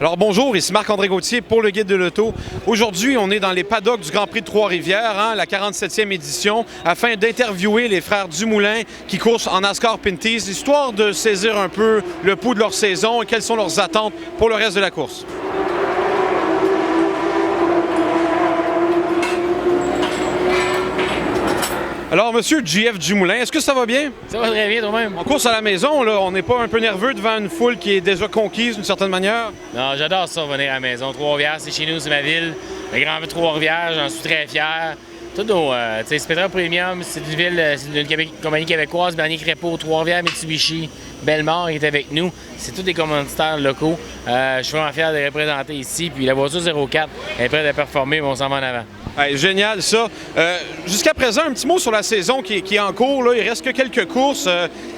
Alors bonjour, ici Marc-André Gauthier pour le Guide de l'Auto. Aujourd'hui, on est dans les paddocks du Grand Prix de Trois-Rivières, la 47e édition, afin d'interviewer les frères Dumoulin qui courent en NASCAR Pinty's, histoire de saisir un peu le pouls de leur saison et quelles sont leurs attentes pour le reste de la course. Alors, monsieur JF Dumoulin, est-ce que ça va bien? Ça va très bien, toi-même. On course à la maison, là, on n'est pas un peu nerveux devant une foule qui est déjà conquise d'une certaine manière? Non, j'adore ça, venir à la maison. Trois-Rivières, c'est chez nous, c'est ma ville. Le Grand Prix de Trois-Rivières, j'en suis très fier. Tout nos, Spectra Premium, c'est une ville, c'est une compagnie québécoise, Bernier Crépeau, Trois-Rivières, Mitsubishi, Bellemare qui est avec nous. C'est tous des commanditaires locaux. Je suis vraiment fier de les représenter ici. Puis la voiture 04 est prête à performer, mais on s'en va en avant. Hey, génial, ça. Jusqu'à présent, un petit mot sur la saison qui est en cours. Là. Il reste que quelques courses.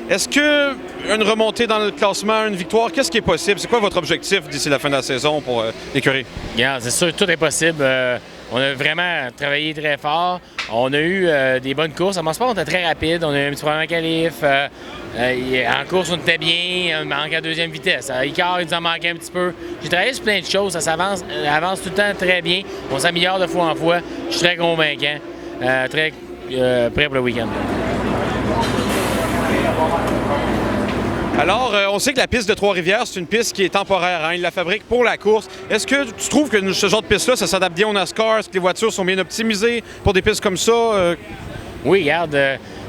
Est-ce qu'une remontée dans le classement, une victoire, qu'est-ce qui est possible? C'est quoi votre objectif d'ici la fin de la saison pour l'écurie? Regarde, c'est sûr, tout est possible. On a vraiment travaillé très fort. On a eu des bonnes courses. En sport, on était très rapide. On a eu un petit problème en qualif. En course, on était bien. On manquait à deuxième vitesse. À Icar, il nous en manquait un petit peu. J'ai travaillé sur plein de choses. Ça avance tout le temps très bien. On s'améliore de fois en fois. Je suis très convaincant. Très prêt pour le week-end. Alors, on sait que la piste de Trois-Rivières, c'est une piste qui est temporaire. Hein? Ils la fabriquent pour la course. Est-ce que tu trouves que ce genre de piste-là, ça s'adapte bien au NASCAR? Est-ce que les voitures sont bien optimisées pour des pistes comme ça? Oui, regarde.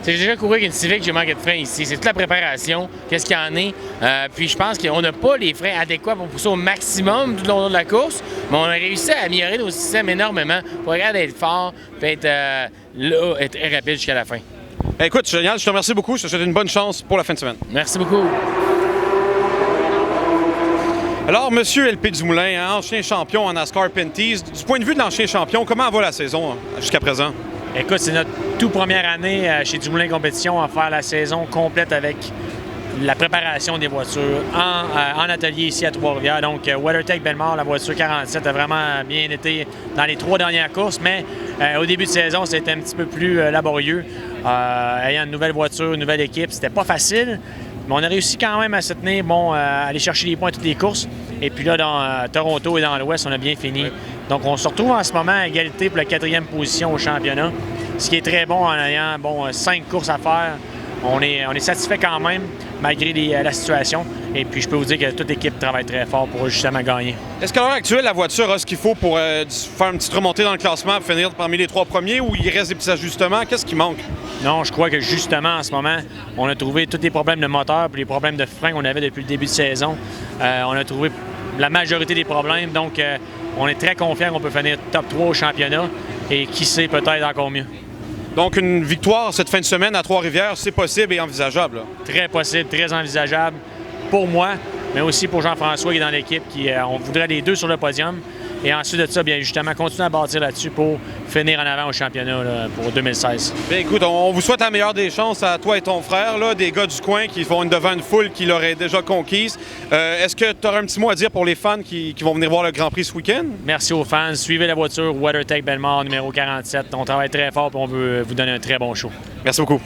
J'ai déjà couru avec une Civic, j'ai manqué de frein ici. C'est toute la préparation, qu'est-ce qu'il y en est. Puis je pense qu'on n'a pas les freins adéquats pour pousser au maximum tout le long de la course, mais on a réussi à améliorer nos systèmes énormément pour regarder être fort et être très rapide jusqu'à la fin. Écoute, génial, je te remercie beaucoup. Je te souhaite une bonne chance pour la fin de semaine. Merci beaucoup. Alors, monsieur LP Dumoulin, ancien champion en NASCAR Pinty's, du point de vue de l'ancien champion, comment va la saison jusqu'à présent? Écoute, c'est notre toute première année chez Dumoulin Compétition à faire la saison complète avec la préparation des voitures en atelier ici à Trois-Rivières. Donc, WeatherTech Bellemare, la voiture 47, a vraiment bien été dans les 3 dernières courses, mais au début de saison, c'était un petit peu plus laborieux. Ayant une nouvelle voiture, une nouvelle équipe, c'était pas facile, mais on a réussi quand même à se tenir, à aller chercher les points à toutes les courses. Et puis là, dans Toronto et dans l'Ouest, on a bien fini. Donc, on se retrouve en ce moment à égalité pour la 4e position au championnat, ce qui est très bon en ayant 5 courses à faire. On est satisfait quand même, malgré la situation. Et puis, je peux vous dire que toute l'équipe travaille très fort pour justement gagner. Est-ce qu'à l'heure actuelle, la voiture a ce qu'il faut pour faire une petite remontée dans le classement pour finir parmi les 3 premiers ou il reste des petits ajustements? Qu'est-ce qui manque? Non, je crois que justement, en ce moment, on a trouvé tous les problèmes de moteur et les problèmes de frein qu'on avait depuis le début de saison. On a trouvé la majorité des problèmes. Donc, on est très confiant qu'on peut finir top 3 au championnat et qui sait, peut-être encore mieux. Donc, une victoire cette fin de semaine à Trois-Rivières, c'est possible et envisageable? Là. Très possible, très envisageable pour moi, mais aussi pour Jean-François qui est dans l'équipe. On voudrait les deux sur le podium. Et ensuite de ça, bien justement, continuer à bâtir là-dessus pour finir en avant au championnat là, pour 2016. Bien, écoute, on vous souhaite la meilleure des chances à toi et ton frère, là, des gars du coin qui vont devant une foule qui l'aurait déjà conquise. Est-ce que tu aurais un petit mot à dire pour les fans qui vont venir voir le Grand Prix ce week-end? Merci aux fans. Suivez la voiture WeatherTech Bellemare numéro 47. On travaille très fort et on veut vous donner un très bon show. Merci beaucoup.